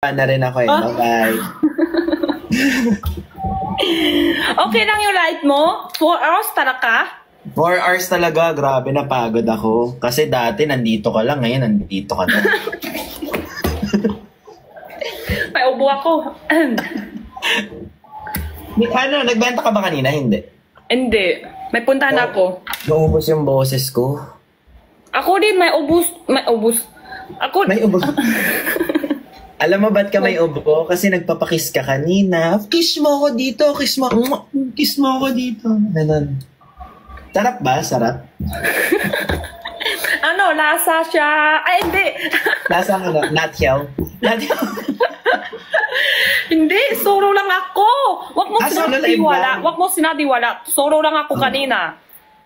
na rin ako eh. Bye-bye. Okay lang yung light mo? 4 hours talaga? 4 hours talaga. Grabe, napagod ako. Kasi dati nandito ka lang, ngayon nandito ka na. May ubo ako. Ano, nagbenta ka ba kanina? Hindi. Hindi. May puntahan ako. Naubos yung boses ko. Ako din, may ubos. Ako... May ubos. Alam mo ba't ka may ubo? Kasi nagpapakiss ka kanina. Kiss mo ako dito. Kiss mo ako dito. Ganun. Sarap ba? Sarap? Ano, lasa siya. Ay, hindi. Lasa ano? Natyaw? Hindi, soro lang ako. Wag mo sinadiwala. Wag mo sinadiwala. Soro lang ako kanina.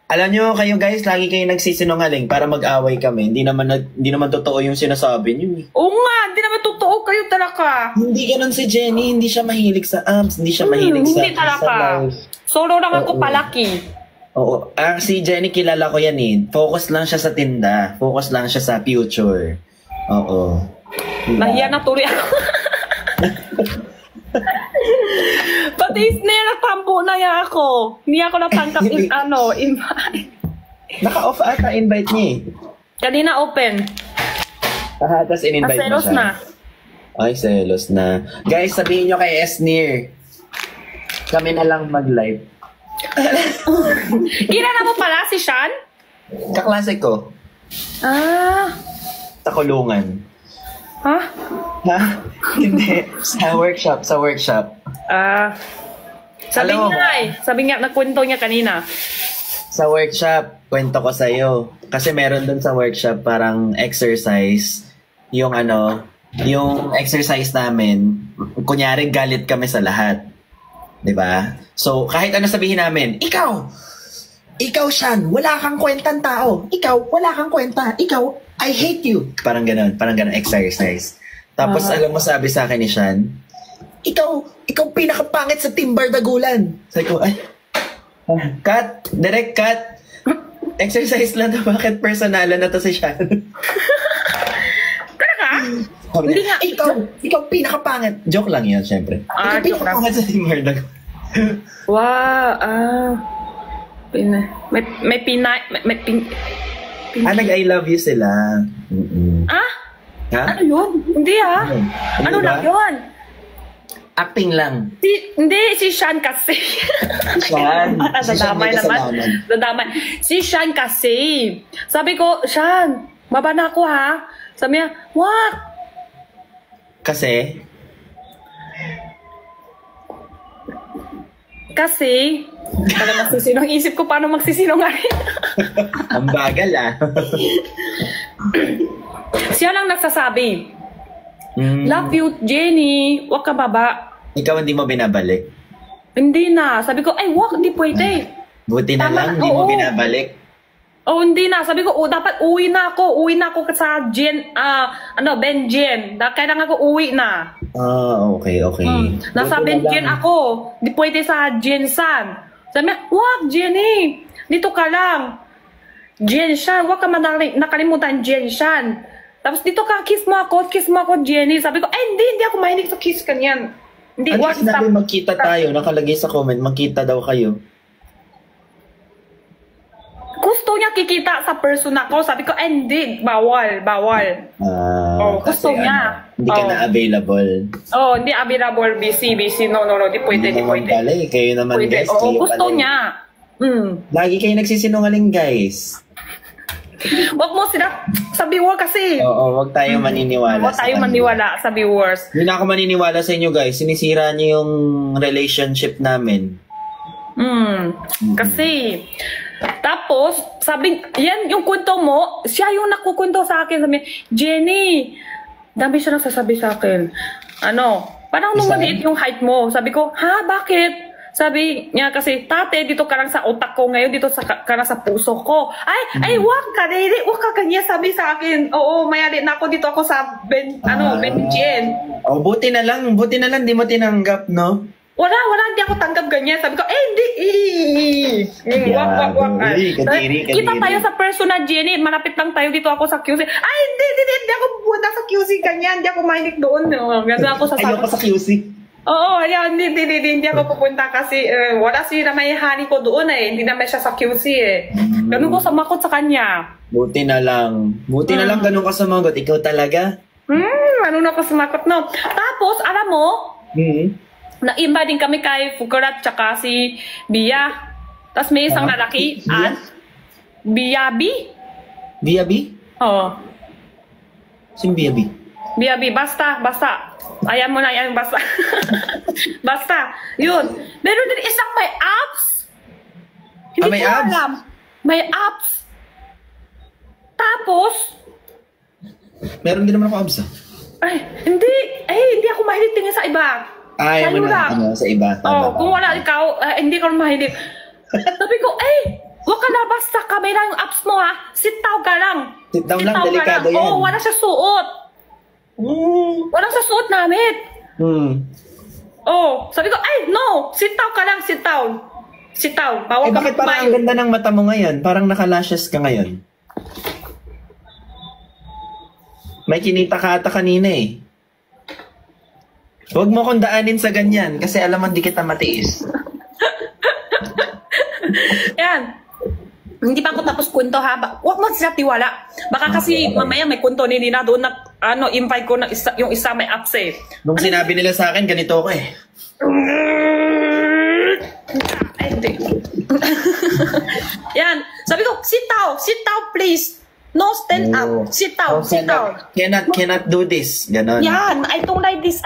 Alam nyo, kayo guys, lagi kayo nagsisinungaling para mag-away kami. Hindi naman totoo yung sinasabi nyo. Oo nga, hindi naman totoo kayo talaga. Hindi ganun si Jenny. Hindi siya mahilig sa abs. Hindi siya mahilig hindi talaga. Soro lang ako palaki. Oo. Si Jenny, kilala ko yan eh. Focus lang siya sa tinda. Focus lang siya sa future. Oo. Nahiya na tuloy ako. Pati snare, nagtampo na yan ako. Hindi ako natangkap invite. Naka-off ata invite niya eh. Kanina open. Tapos in-invite mo siya. Na. Ay, selos na. Guys, sabihin nyo kay Esnir. Kami na lang mag-live. Kilala mo pala si Sean? Kaklase ko. Sa kulungan. Ha? Hindi. Sa workshop. Sabi niya, nagkwento niya kanina. Sa workshop, kwento ko sa'yo. Kasi meron dun sa workshop parang exercise. Yung exercise namin, kunyari galit kami sa lahat. 'Di ba? So, kahit ano sabihin namin, ikaw, Sean, wala kang kwentang tao. Ikaw, wala kang kwenta. Ikaw, I hate you. Parang ganun exercise. Tapos alam mo sabi sa akin ni Sean, ikaw pinakapangit sa Team Bardagulan. Sabi ko, cut, direct cut. Exercise lang na, bakit personalan na to si Sean? Talaga? Hindi nga. Ikaw pinakapangit. Joke lang yun, syempre. Ikaw pinakapangit sa Team Bardagulan. Wow, nag-I love you sila. Ha? Ano yun? Hindi Ano lang yun? Acting lang. Hindi, si Sean kasi. Sean. Dadamay naman. Si Sean kasi. Sabi ko, Sean, baba na ako ha. Sabi niya, what? Kasi, talaga magsisinong isip ko paano magsisinungaling. Ang bagal Siya lang nagsasabi, love you, Jenny. Wag ka baba. Ikaw hindi mo binabalik? Hindi na. Sabi ko, wag, hindi pwede. Buti na lang, hindi mo binabalik. Hindi na. Sabi ko, dapat uwi na ako. Uwi na ako sa Benjen. Kailangan ako uwi na. Okay. Nasa Benjen ako. Di pwede sa Jensan. Sabi niya, wag, Jenny. Dito ka lang. Jenshan. Wag ka nakalimutan Jenshan. Tapos dito ka, kiss mo ako, Jenny. Sabi ko, hindi ako mahilig sa kiss kanyan. Hindi, wag. Sinabi magkita tayo. Nakalagay sa comment, magkita daw kayo. Gusto niya kikita sa person ako. Sabi ko, hindi, bawal. Gusto niya. Hindi ka na available. Hindi available, busy. No, di pwede. Kayo naman pwede. Guys. Gusto niya. Lagi kayo nagsisinungaling, guys. Wag mo sila sa viewer kasi. Wag tayo maniniwala. Wag tayo maniwala sa viewers. Hindi na ako maniniwala sa inyo, guys. Sinisira niyo yung relationship namin. Kasi, tapos, sabi, yan yung kwento mo, siya yung nakukwento sa akin. Sabi, Jenny, dami siya nagsasabi sa akin. Parang nung maliit yung height mo. Sabi ko, bakit? Sabi niya kasi, tate, dito ka lang sa utak ko ngayon, dito ka lang sa puso ko. Wag ka, Riri, wag ka kanya sabi sa akin. Oo, mayali na ako dito ako sa Benjen. Buti na lang, di mo tinanggap, no? Wala, hindi ako tanggap ganyan. Sabi ko, hindi. Wag. Kita tayo sa personal, Jenny. Malapit lang tayo dito ako sa QC. Ay, hindi ako pupunta sa QC ganyan. Hindi ako mahilig doon. Ganda ako sa Ayoko sa QC. Oo, ayan, hindi ako pupunta kasi wala si na may hani ko doon Hindi naman siya sa QC Ganun ko samakot sa kanya. Buti na lang ganun ka sumagot. Ikaw talaga? Ano na ako sumakot, no? Tapos, alam mo, na-imba din kami kay Fukurat tsaka si Bia. Tapos may isang lalaki, Biabi? Biabi? Oo. Sino Biabi? Biabi, basta. Ayan mo na yan, basta. Basta, yun. Meron din isang may abs. Hindi may ko abs? alam. May abs. Tapos, meron din naman ako abs hindi ako mahilig tingin sa iba. Ayaw mo na sa iba. Kung wala ikaw, hindi ka mahilig. Sabi ko, huwag ka na basta kamera yung apps mo ha. Sit down ka lang. Sit down lang, delikado yan. Wala siya suot. Wala siya suot namit. Sabi ko, no. Sit down ka lang, sit down. Sit down. Bawal ka bakit parang ang ganda ng mata mo ngayon? Parang naka-lashes ka ngayon. May kinita ka ata kanina Huwag mo kong daanin sa ganyan kasi alam mo hindi kita matiis. Yan. Hindi pa ako tapos kwento ha. Huwag mo sila tiwala. Baka kasi mamaya may kwento ni Nina doon na invite ko na yung isa may apps Nung sinabi nila sa akin, ganito ako Hindi. Yan. Sabi ko, sit down please. No, stand up. Sit down. Cannot do this. Ganon. Yan. I don't like this.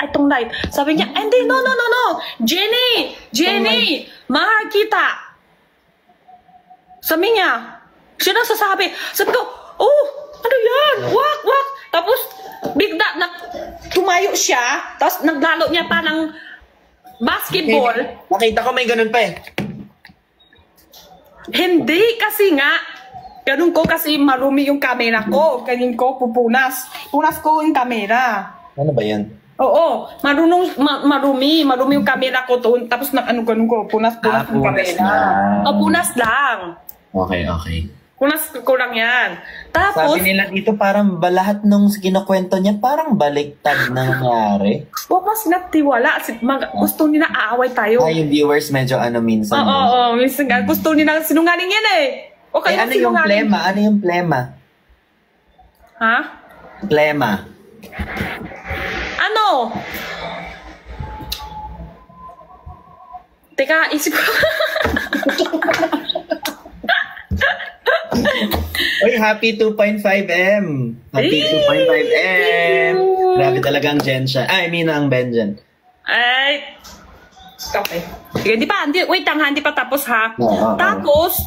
Sabi niya, hindi, no. Jenny, mahal kita. Sabi niya, siya nagsasabi. Sabi ko, ano yan? Wak. Tapos, bigla, tumayo siya. Tapos, naglalo niya pa ng basketball. Nakita ko may ganun pa Hindi, kasi nga, ganun ko kasi marumi yung camera ko. Ganyan ko, pupunas. Punas ko yung camera. Ano ba yan? Oo, marumi yung camera ko to. Tapos ganun ko, punas yung camera. Punas lang. Okay. Punas ko lang yan. Tapos, sabi nila dito parang lahat nung kinukwento niya parang baliktad na nangyari. Huwag mas natiwala. Gusto nila aaway tayo. Yung viewers medyo minsan. Oo, minsan gusto nila sinungaling yan Okay, ano yung plema? Ano yung plema? Ha? Plema. Ano? Teka, isip ko. Oy, happy 2.5M. Happy 2.5M. Grabe talaga ang Jen siya. Ang Benjen. Okay. Sige, wait lang ha, hindi pa tapos ha. Tapos,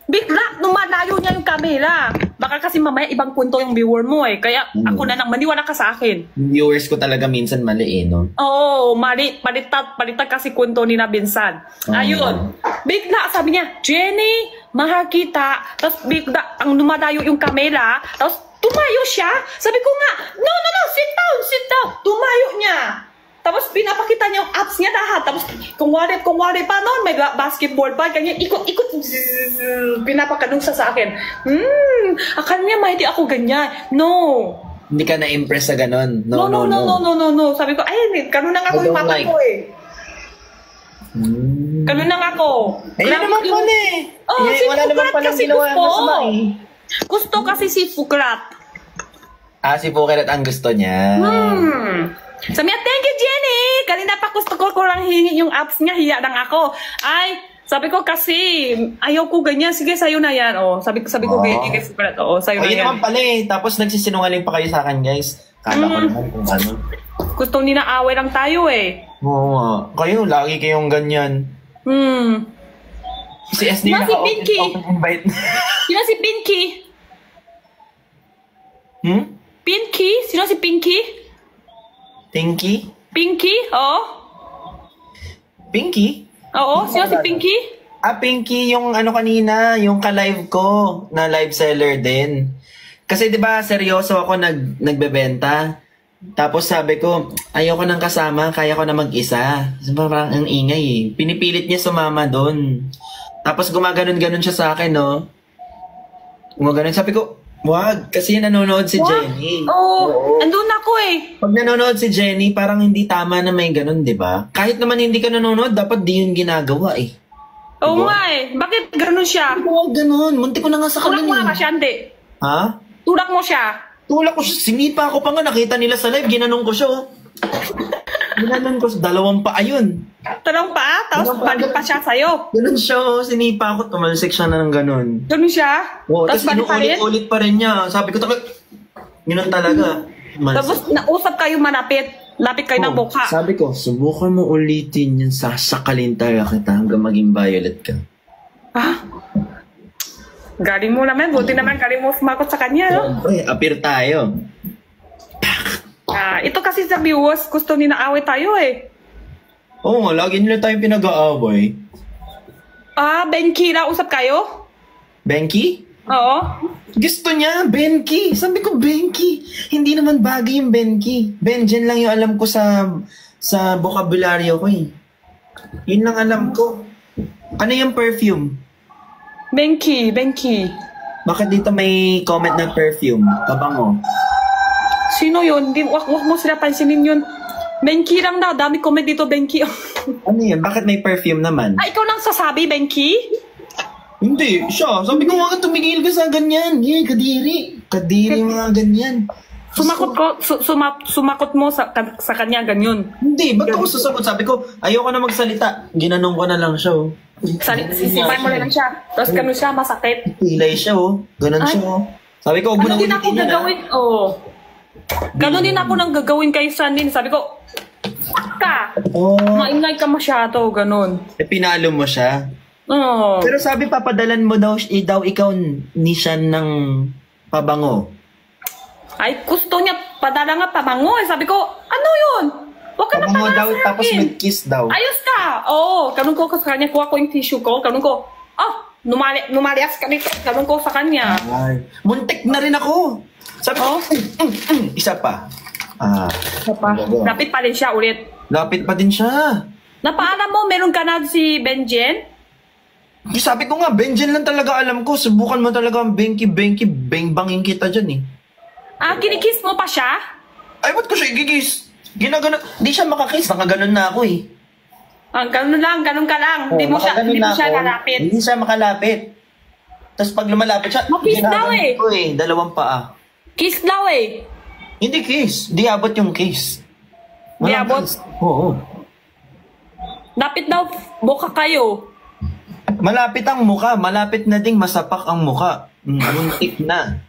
bigla, lumalayo niya yung camera. Baka kasi mamaya ibang punto yung viewer mo Kaya ako na nang maniwala ka sa akin. Viewers ko talaga minsan mali no? Oo, mali. Palitan kasi kwento ni na Binsan. Ayun. Bigla, sabi niya, Jenny, mahal kita. Tapos bigla, ang lumalayo yung camera. Tapos tumayo siya. Sabi ko nga, no, sit down. Tumayo niya. Tapos pinapakita niya yung apps niya lahat. Tapos kung wari pa noon, may basketball pa. Kanya ikot. Pinapakadong sa akin. Akala niya hindi ako ganyan. No. Hindi ka na-impress sa ganon? No. Sabi ko, ganun na nga ako yung mata ko Ganun na nga ako. Naman ko wala naman palang ginawa masama Gusto kasi si Fukurat. Si Fukurat ang gusto niya. Sabi niya, thank you, Jenny! Kanina pa gusto ko kurang hingi yung apps niya, hiya lang ako. Sabi ko kasi, ayaw ko ganyan. Sige, sa'yo na yan. Sabi ko ganyan kay Fukurat. Sa'yo na yan. naman pala Tapos nagsisinungaling pa kayo sa akin, guys. Kala ko naman kung ano. Gusto nila away lang tayo Oo kayo, lagi kayong ganyan. Si SD na naka-open invite. Sino si Pinky? Pinky? Sino si Pinky? Pinky? Pinky? Oo. Pinky? Oo, sino si Pinky? Pinky yung kanina, yung ka-live ko, na live seller din. Kasi 'di ba seryoso ako nagbebenta. Tapos sabi ko, ayoko nang kasama, kaya ko na mag-isa. Kasi parang ang ingay eh. Pinipilit niya sumama doon. Tapos gumaganon-ganon siya sa akin, no? Gumaganon. Sabi ko, wag, kasi nanonood si Jenny. Oo, andun ako eh. Pag nanonood si Jenny, parang hindi tama na may ganon, di ba? Kahit naman hindi ka nanonood, dapat di yun ginagawa eh. Oo nga eh. Bakit ganun siya? Huwag ganon. Munti ko na nga sa Tulak mo kalan na eh. siya, hindi. Ha? Tulak mo siya. Tulak ko siya. Sinipa ko pa nga. Nakita nila sa live. Ginanong ko siya. Oh. Ginanong ko. Dalawang paa yun. Tanong pa, tapos Tanong pa. balik pa siya sa'yo. Ganun siya. Oh. Sinipa ko. Tumalsik siya na ng ganun. Ganun siya? Oo. Tapos Tapos balik pa rin? inuulit-ulit pa rin niya. Sabi ko, ganun talaga. Tapos nausap kayo manapit. Lapit kayo ng mukha. Sabi ko, subukan mo ulitin yun. Sasakalin tayo kita hanggang maging violet ka. Ah? Galing mo naman. Buti naman galing mo sumakot sa kanya, no? Siyempre, appear tayo. Ito kasi sa viewers, gusto ni naaway tayo eh. Oo nga, lagi nila tayong pinag-aaway. Benki na usap kayo? Benki? Oo. Gusto niya, Benki. Sabi ko, Benki. Hindi naman bagay yung Benki. Benjen lang yung alam ko sa vocabulary ko eh. Yun lang alam ko. Ano yung perfume? Benki. Bakit dito may comment na perfume? Pabango. Sino yun? Wag mo sila pansinin yun. Benki lang daw. Dami comment dito, Benki. Ano yun? Bakit may perfume naman? Ikaw nang sasabi, Benki? Hindi, siya. Sabi ko nga tumigil ka sa ganyan. Kadiri. Kadiri mga ganyan. Sumakot mo sa kanya, ganyan. Hindi, ba't ako sasagot? Sabi ko, ayoko na magsalita. Ginanong ko na lang siya, oh. Sisipay mo lang siya. Tapos ganun siya, masakit. Pilay siya, oh. Ganon siya, oh. Sabi ko, huwag mo na Ganun din ako ulitin yan, gagawin. Oo. Ganun din ako nang gagawin kay Sandin. Sabi ko, ka. Oh. Maingay ka masyado, ganun. Pinalo mo siya. Oo. Pero sabi, papadalan mo daw ikaw ni siya ng pabango. Ay, gusto niya padala nga pabango. Sabi ko, ano yun? Huwag ka na Pabango padala daw, sa tapos akin. may kiss daw. Ayos ka. Oo. Ganun ko sa kanya. Kuha ko yung tissue ko. Ganun ko. Numalias ka nito. Ganun ko sa kanya. Ay, muntik na rin ako. Sabi ko, isa pa. Lapit pa rin siya ulit. Lapit pa din siya. Napaalam mo, meron ka na si Benjen? Sabi ko nga, Benjen lang talaga alam ko. Subukan mo talaga ang Benki, bang-bangin kita dyan eh. Kinikiss mo pa siya? Ay, ba't ko siya igigis? Ginagano, di siya makakiss, nakaganon na ako eh. Ganun ka lang. Hindi mo siya lalapit. Hindi siya makalapit. Tapos pag lumalapit siya, Makiss daw eh. ko eh, dalawang paa. Kiss daw eh. Hindi kiss, di abot yung kiss. Di Walang abot? kiss. Oo. Lapit daw, buka kayo. Malapit ang muka, malapit na ding masapak ang muka. Muntik na.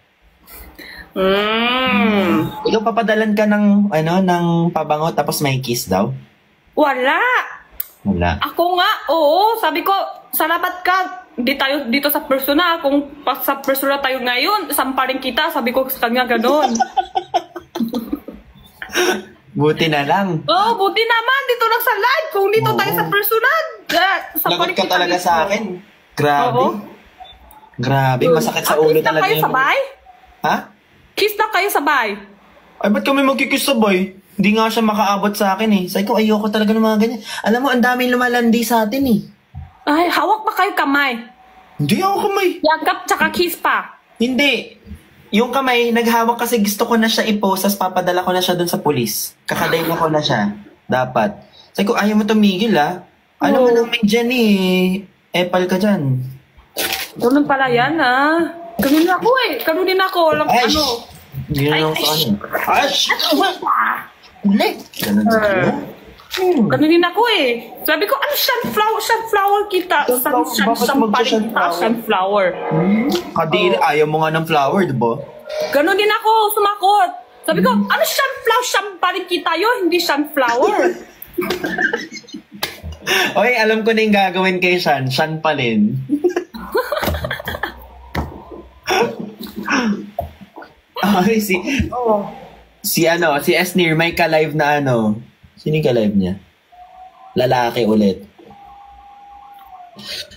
Ikaw papadalan ka ng pabango tapos may kiss daw? Wala. Ako nga, oo. Sabi ko, salamat ka. Dito sa persona. Kung sa persona tayo ngayon, sampaling kita. Sabi ko sa kanya ganon. Buti na lang. Buti naman. Dito lang sa live. Kung dito tayo sa persona, Lagot ka talaga dito. sa akin. Grabe. Oo. Grabe, masakit sa ulo talaga. Kiss na kayo sabay? Ha? Kiss na kayo sabay? Ay, ba't kami magkikiss sabay? Hindi nga siya makaabot sa akin eh. Sabi ko, ayoko talaga ng mga ganyan. Alam mo, ang daming lumalandi sa atin eh. Ay, hawak pa kayo kamay. Hindi ako kamay. Yakap tsaka kiss pa. Hindi. Yung kamay, naghawak kasi gusto ko na siya i-post, tapos papadala ko na siya dun sa pulis. Kakadayin ko na siya. Dapat. Sabi ko, ayaw mo tumigil ah. Alam mo naman dyan eh. Epal ka dyan. Ganun pala yan ah. Ganun din ako eh. Ganun din ako. Ay, yun lang sa ano. Ay, ulit. Ganun sa ano. Ganun din ako eh. Sabi ko, ano sunflower kita. Sunflower. Kadiri, ayaw mo nga ng flower, diba? Ganun din ako, sumakot. Sabi ko, ano sunflower kita yun, hindi sunflower. Okay, alam ko na yung gagawin kay Shan. Shan pa rin. Okay, si Esnir, may ka-live na ano. Sino yung ka-live niya? Lalaki ulit.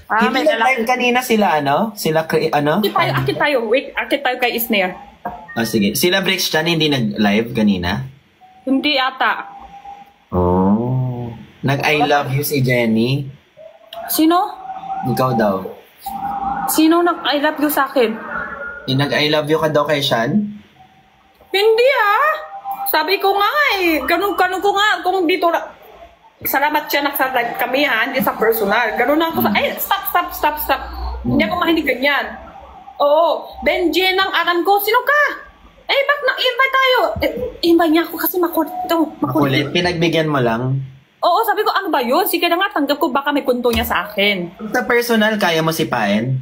Hindi may live kanina sila, ano? Sila, ano? Akit tayo. Wait, akit tayo kay Isner. Sige. Sila Bricks dyan, hindi nag-live kanina? Hindi ata. Oh. Nag-I love you si Jenny? Sino? Ikaw daw. Sino nag-I love you sa akin? Nag-I love you ka daw kay Sean? Hindi Sabi ko nga ganun ko nga, kung dito na, salamat siya nagsa-live kami hindi sa personal. Ganun na ako stop. Hindi ako mahinig ganyan. Oo, Benji ng aran ko, sino ka? Bak na-invite tayo. Invite niya ako kasi makulit. Makulit, pinagbigyan mo lang. Oo, sabi ko, ano ba yun? Sige na nga, tanggap ko, baka may kunto niya sa akin. Sa personal, kaya mo sipain?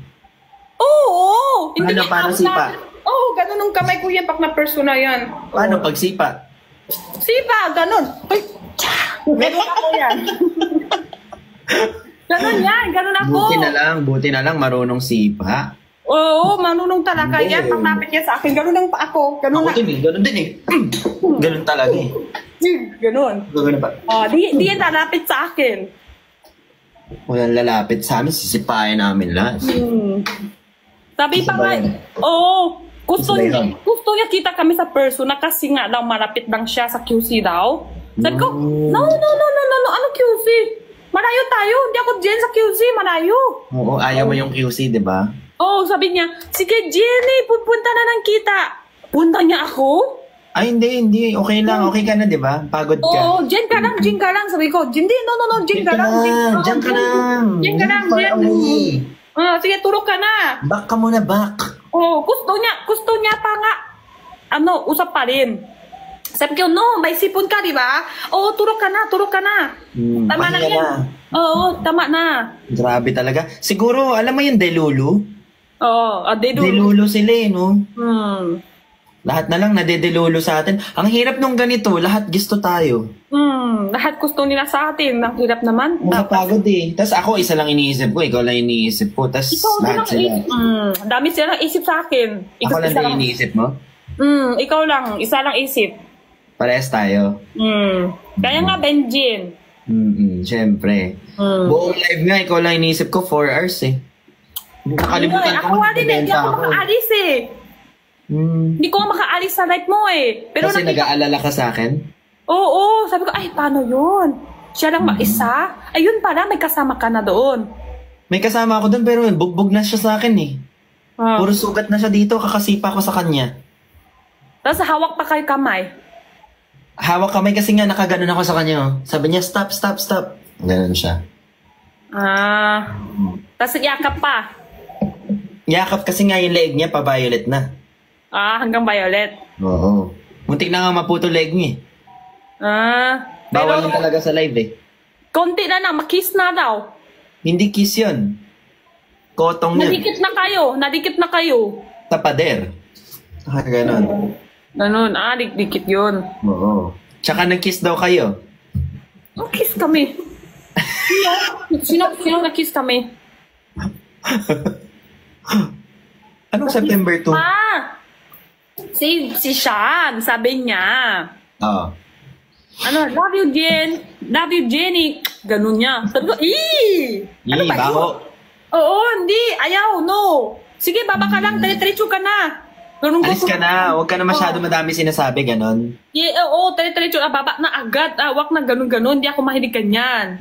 Oo! Paano sipa? Oo, ganun ang kamay ko yan, pag na personal yan. Paano pag sipa? Sipa, ganun. Ay, ganun ako yan. Ganun ako. Buti na lang, marunong sipa. Oo, marunong talaga yan. Pag napit niya sa akin, ganun lang pa ako. Ganun din eh. Ganun talaga eh. Ganun. Ganun pa. Di yan lalapit sa akin. Walang lalapit sa amin, sisipain namin lahat. Sabi pa nga, gusto niya kita kami sa person na kasi nga daw malapit lang siya sa QC daw. Sabi ko, no, ano QC? Malayo tayo, hindi ako dyan sa QC, malayo. Oo, ayaw mo yung QC, di ba? Oo, sabi niya, sige Jenny, pupunta na ng kita. Punta niya ako? Ay, hindi. Okay lang. Okay ka na, di ba? Pagod ka. Oo, dyan ka lang. Sabi ko, hindi, no, dyan ka lang. Dyan ka lang. Sige, turok ka na. Back ka muna, back. Oo, gusto niya pa nga. Usap pa rin. Sabi ko, no, may sipon ka, di ba? Oo, turok ka na. Tama na yan. Oo, tama na. Grabe talaga. Siguro, alam mo yung Delulu? Oo, Delulu sila no? Lahat na lang nadedelulo sa atin. Ang hirap nung ganito, lahat gusto tayo. Lahat gusto nila sa atin. Ang hirap naman. Nakapagod eh. Tapos ako, isa lang iniisip ko. Ikaw lang iniisip ko. Tapos lahat sila. Dami silang isip sa akin. Ako lang na iniisip mo? Ikaw lang. Isa lang isip. Parehas tayo. Kaya nga, Benjin. Siyempre. Buong live nga, ikaw lang iniisip ko. 4 hours eh. Nakalimutan ko. Hindi ako makaalis eh. Hindi ko makaalis sa live mo eh. Pero kasi nag-aalala ka sa akin? Oo. Sabi ko, paano yun? Siya lang mag-isa? Ayun pala, may kasama ka na doon. May kasama ako doon pero bugbog na siya sa akin eh. Puro sugat na siya dito, kakasipa ko sa kanya. Tapos hawak pa kayo kamay? Hawak kamay kasi nga nakaganon ako sa kanya. Sabi niya, stop. Ganon siya. Tapos yakap pa? Yakap kasi nga yung leg niya, pa-violet na. Hanggang violet? Oo. Muntik na nga maputo leg niya. Bawal lang talaga sa live eh. Konti na makiss na daw. Hindi kiss yun. Kotong yun. Nadikit na kayo. Sa pader. Ganon. Ganon, dikit yun. Oo. Tsaka nag-kiss daw kayo. Kiss kami. Sino nag-kiss kami? Anong September 2? Si Sean, sabi niya. Love you, Jen. Love you, Jenny. Ganun niya. Sabi ko, ano ba baho. Oo, hindi. Ayaw, no. Sige, baba ka lang. Talitritso ka na. Alis ka na. Huwag ka na masyado madami sinasabi, ganon. Oo, talitritso. Baba na agad. Wag na ganun. Hindi ako mahilig ganyan.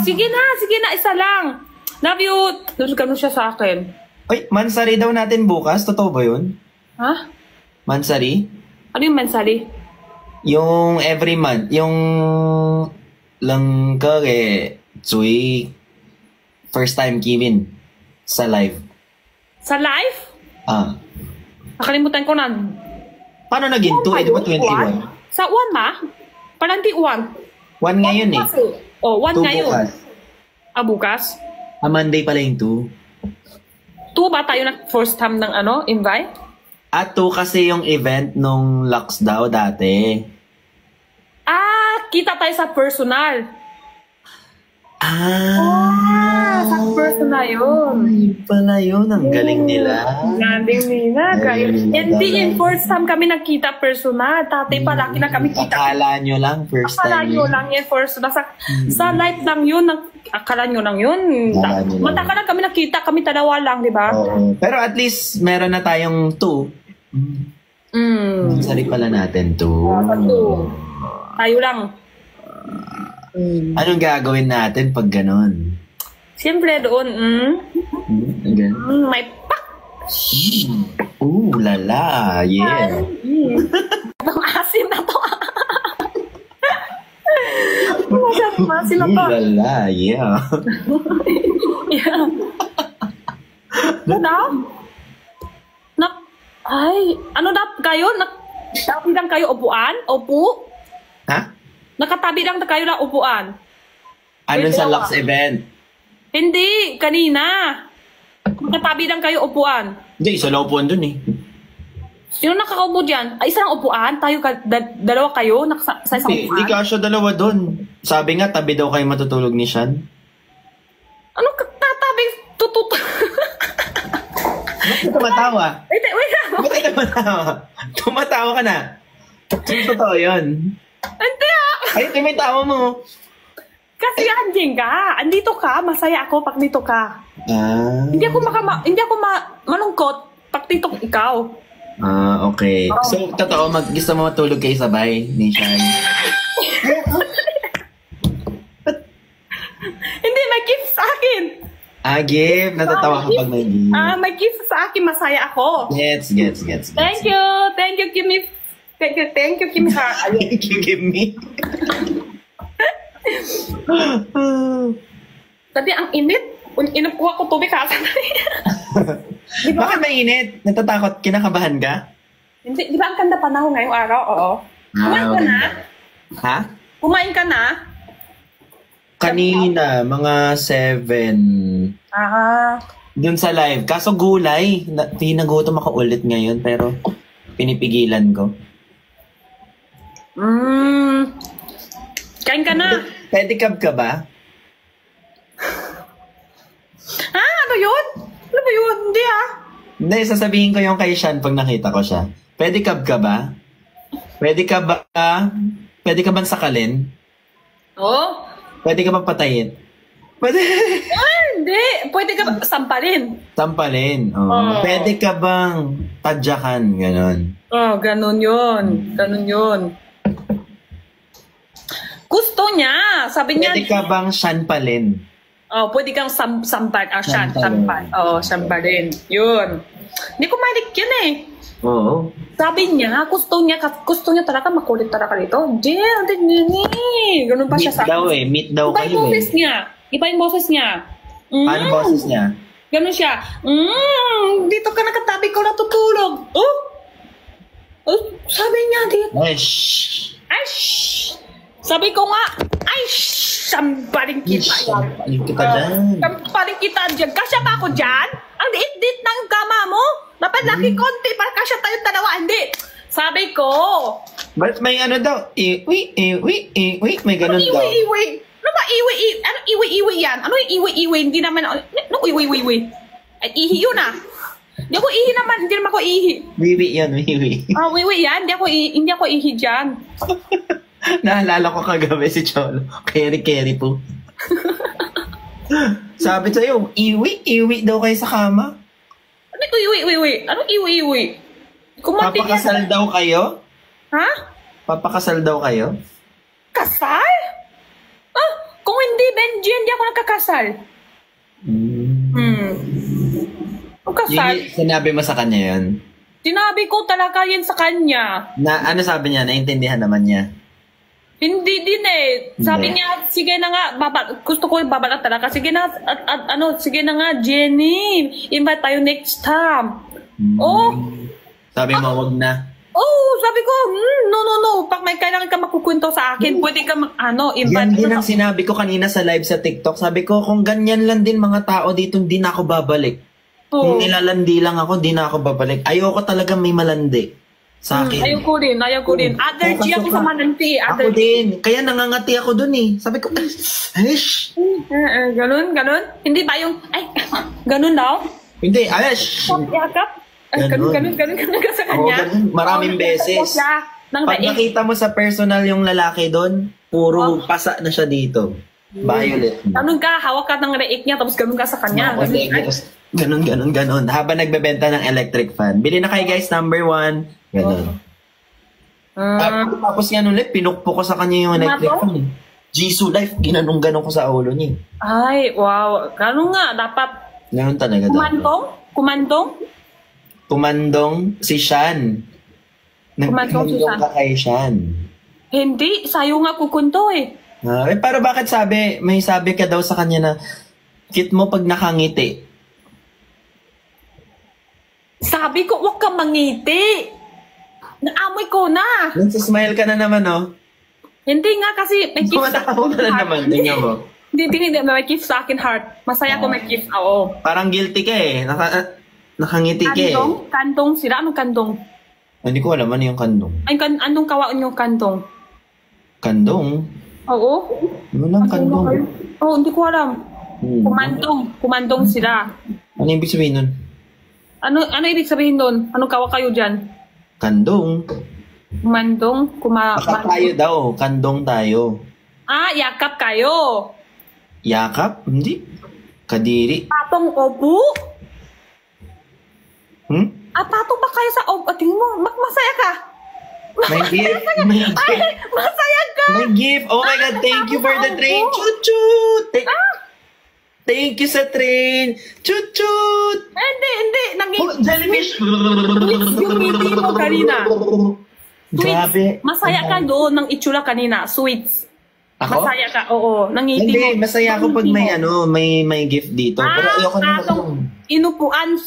Sige na. Isa lang. Love you. Ganun siya sa akin. Ay, mansari daw natin bukas. Totoo ba yun? Ha? Mansari? Ano yung mansari? Yung every month. Yung lang Zui first time Kimin sa live. Sa live? Nakalimutan ko na. Paano naging 2? Di ba 21? Sa 1 ma? Parang di 1. 1 ngayon eh. 1 ngayon. Bukas. Bukas? Monday pala yung 2. 2 ba tayo na first time ng invite? 2 kasi yung event nung Lux daw dati. Kita tayo sa personal. Sa personal yun. Pala yun. Ang galing nila. Galing nila. Hindi in first time kami nakita personal. Dati palaki na kami kita. Akala nyo lang first time. Akala nyo lang yan first. Sa live lang yun. Akala nyo lang yun. Mataka lang kami nakita. Kami dalawa lang, di ba? Pero at least meron na tayong 2. Sari pala natin 2. Tayo lang. Anong gagawin natin pag ganon? Siyempre doon, Ganon. may pak! Lala, yeah. Ang asim na to. Ang asim na to. Lala, yeah. Yeah. Ano na kayo? Nakatabi lang kayo upuan? Upo? Ha? Nakatabi lang kayo na upuan? Ano sa Lux event? Hindi, kanina. Nakatabi lang kayo upuan? Hindi, isa lang upuan dun eh. Sino nakakaupo dyan? Ay, isang upuan? Tayo, dalawa kayo? Sa isang upuan? Hindi ka siya dalawa dun. Sabi nga, tabi daw kayo matutulog ni Sean. Ano tatabi? Bakit tumatawa? Wait lang. Bakit tumatawa? Tumatawa ka na. Totoo yun. Hindi Ay, tumatawa mo. Kasi anjing ka. Andito ka. Masaya ako pag dito ka. Hindi ako malungkot pag dito ikaw. Okay. So, totoo, gusto mo matulog kayo sabay ni Sean? Hindi, may gift sa akin. Gift. Natatawa ka pag may gift. May gift sa akin. Masaya ako. Gets. Thank you. Thank you, Kimi. Thank you, Kimi. Thank you, give me. Tadi ang init. Inukuha ko tubig ka. Diba? Bakit mainit? Natatakot? Kinakabahan ka? Hindi, di ba ang ganda panahon ngayong araw? Oo. Kumain ka na? Ha? Kumain ka na? Kanina, mga 7. Dun sa live. Kaso gulay. Nagutom ako ulit ngayon, pero pinipigilan ko. Kain ka na? Pedicab ka ba? Ano yun? Ano ba yun? Hindi Hindi, sasabihin ko yung kay Sean pag nakita ko siya. Pedicab ka ba? Pwede ka bang sakalin? Oo. Pwede ka bang patayin? Pwede. Hindi. Pwede ka sampalin. Sampalin. Pwede ka bang tadyakan? Ganon. Ganon yun. Gusto niya. Sabi niya. Pwede ka bang shanpalin? Pwede kang sampal. Shambalin. Yun. Hindi ko mahilig yun eh. Oo. Sabi niya, gusto niya talaga makulit talaga dito. Ganun pa siya sa akin. Meet daw Iba yung kayo boses niya. Paano boses niya? Ganun siya. Dito ka nakatabi ko natutulog. Sabi niya dito. Sabi ko nga, sampaling kita yan. Sampaling kita dyan. Kasya ba ako dyan? Ang liit-liit ng kama mo. Dapat laki konti para kasya tayo dalawa. Hindi. Sabi ko. But may ano daw? Iwi. May ganun daw. Iwi. Ano ba iwi? Ano iwi yan? Ano yung iwi? Hindi naman. Ano iwi? Ay, ihi yun Hindi ako ihi naman. Hindi naman ako ihi. Wiwi yan, wiwi. Wiwi yan. Hindi ako ihi dyan. Naalala ko kagabi si Cholo. Keri po. Sabi sa'yo, iwi daw kayo sa kama. Ano iwi? Anong iwi? Papakasal daw kayo? Ha? Papakasal daw kayo? Kasal? Kung hindi, Benji, hindi ako nagkakasal. Kung kasal. Sinabi mo sa kanya yun? Sinabi ko talaga yan sa kanya. Ano sabi niya? Naintindihan naman niya? Hindi din eh. Sabi niya, sige na nga, gusto ko babalat talaga. Sige na, sige na nga, Jenny. Invite tayo next time. Sabi mo, wag na. Sabi ko, no. Pag may kailangan ka makukwento sa akin, pwede ka invite. Yan din ang sinabi ko kanina sa live sa TikTok. Sabi ko, kung ganyan lang din mga tao dito, hindi na ako babalik. Kung nilalandi lang ako, hindi na ako babalik. Ayoko talaga may malandi sa akin. Ayoko din. Allergy ako sa malandi. Ako din. Kaya nangangati ako dun eh. Sabi ko, ganun. Hindi ba yung, ganun daw? Hindi, Yakap? Ganun ka sa kanya. Maraming beses. Pag nakita mo sa personal yung lalaki doon, puro pasa na siya dito. Violet. Ganun ka, hawak ka ng reik niya, tapos ganun ka sa kanya. Ganun. Habang nagbebenta ng electric fan. Bili na kayo guys, number 1. Ganun. Tapos yan ulit, pinukpo ko sa kanya yung electric Ano? fan eh. Jisoo Life, ginanong-ganong ko sa ulo niya. Ay, wow. Ganun nga, dapat Ganun talaga dapat. kumandong? Kumandong? Kumandong si Shan. Kumandong si Shan. ka kay Shan. Hindi, sa'yo nga kukunto eh. Pero bakit may sabi ka daw sa kanya na cute mo pag nakangiti? Sabi ko, huwag kang mangiti. Naamoy ko na. Nagsasmile ka na naman, oh. Hindi nga kasi may gift sa Tumatawa ka na naman, tingnan mo. Hindi, may gift sa akin heart. Masaya ko may gift, oo. Parang guilty ka eh. Nakangiti ka eh. Kandong? Kandong sila? Anong kandong? Hindi ko alam ano yung kandong. Ay, anong kawain yung kandong? Kandong? Oo. Ano lang kandong? Oo, hindi ko alam. Kumandong sila. Ano ibig sabihin nun? Ano ibig sabihin doon? Anong kawa kayo dyan? Kandong. Kumandong? Baka tayo daw. Kandong tayo. Ah, yakap kayo. Yakap? Hindi. Kadiri. Patong opo? Patong ba kayo sa opo? Tingin mo, masaya ka. May gift. May gift. Ay, masaya ka. May gift. Oh my God, thank you for the train. Chut-chut. Thank you sa train. Chut-chut. Hindi. Jellyfish. Yung ngiti mo kanina. Grabe. Masaya ka doon ng itsura kanina. Sweets. Ako? Masaya ka, oo. Nangiti mo. Hindi, masaya ako pag may gift dito. Pero ayoko na Inupuan.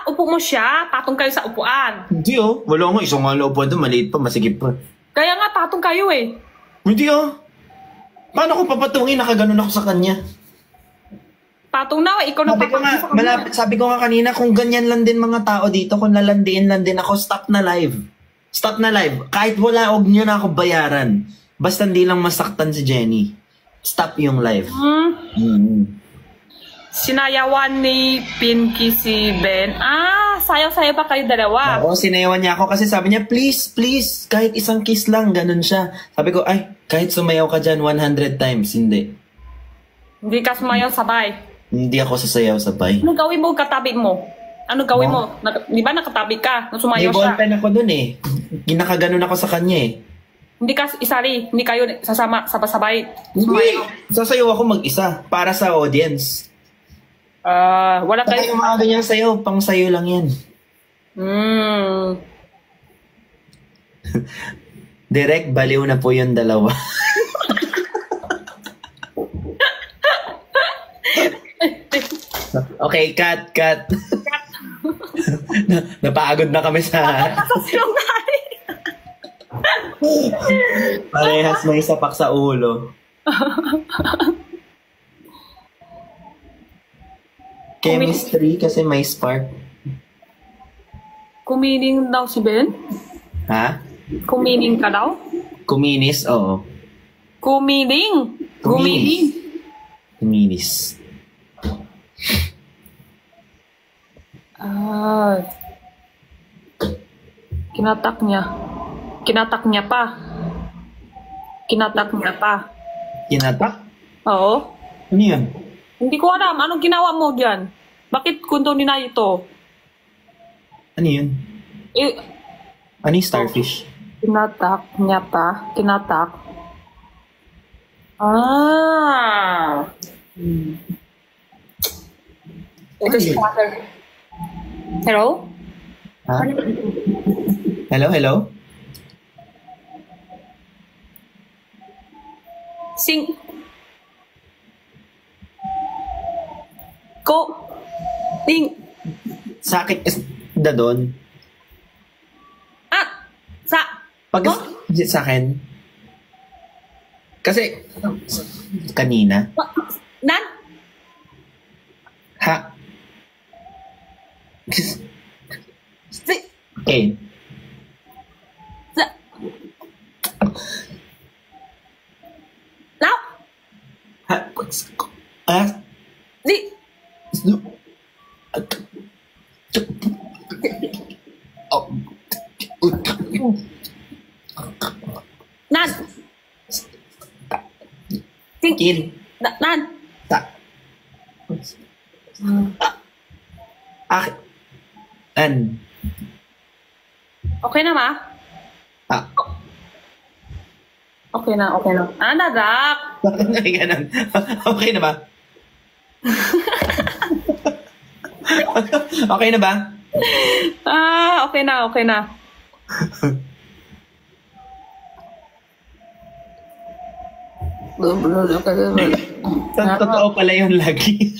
Upo mo siya. Patong kayo sa upuan. Hindi oh. Wala nga. Isang nga upuan doon. Maliit pa. Masigip pa. Kaya nga, patong kayo eh. Hindi oh. Paano ko papatungin? Nakaganon ako sa kanya. Patong na, ikaw na sabi ko nga kanina, kung ganyan lang din mga tao dito, kung lalandiin lang din ako, stop na live. Stop na live. Kahit wala, huwag nyo na ako bayaran. Basta hindi lang masaktan si Jenny. Stop yung live. Sinayawan ni Pinky si Ben. Sayaw-sayaw pa kayo dalawa. Oo, sinayawan niya ako kasi sabi niya, please, kahit isang kiss lang, ganun siya. Sabi ko, kahit sumayaw ka dyan 100 times, hindi. Hindi ka sumayaw sabay. Hindi ako sasayaw sabay. Anong gawin mo katabi mo? Anong gawin mo? Di ba nakatabi ka? Nung sumayaw May siya. ballpen ako dun eh. Ginakaganon ako sa kanya eh. Hindi ka isali. Hindi kayo sasama, sabay-sabay. Hindi. Sasayaw ako mag-isa para sa audience. Wala Saka kayo. yung mga ganyang sayaw, pang sayo lang yan. Direct, baliw na po yung dalawa. Okay, cut. Napagod na kami sa... Parehas may sapak sa ulo. Chemistry kasi may spark. Kumining daw si Ben? Ha? Kumining ka daw? Kuminis, oo. Kumining. Kuminis. Kinatak niya. Kinatak niya pa. Kinatak? Oo. Ano yan? Hindi ko alam. Anong ginawa mo dyan? Bakit kundo ni na ito? Ano yun? Ano yung starfish? Kinatak niya pa. Kinatak. Ito si Father. Hello? Ha? Hello? Sing... Sa akin, da doon. Pag sa akin, kasi, kanina. Nan? Ha? Okay. Now? Di? Nan? Kin. Nan? An. Okay na ba? Ah, Okay na, okay na. Anak! ay, ganun. Okay na ba? Okay na ba? Okay na, okay na. Totoo pala yun lagi.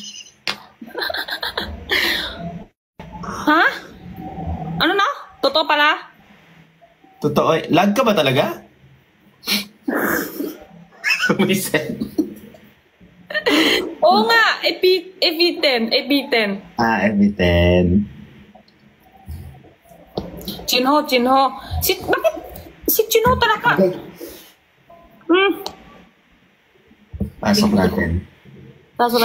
Ha? Ano na? Totoo pala? Totoo. Lag ka ba talaga? May sen. Oo nga, EP10. Every 10. Jinho. Bakit? Si Jinho talaga. Okay. Pasok natin. Tapos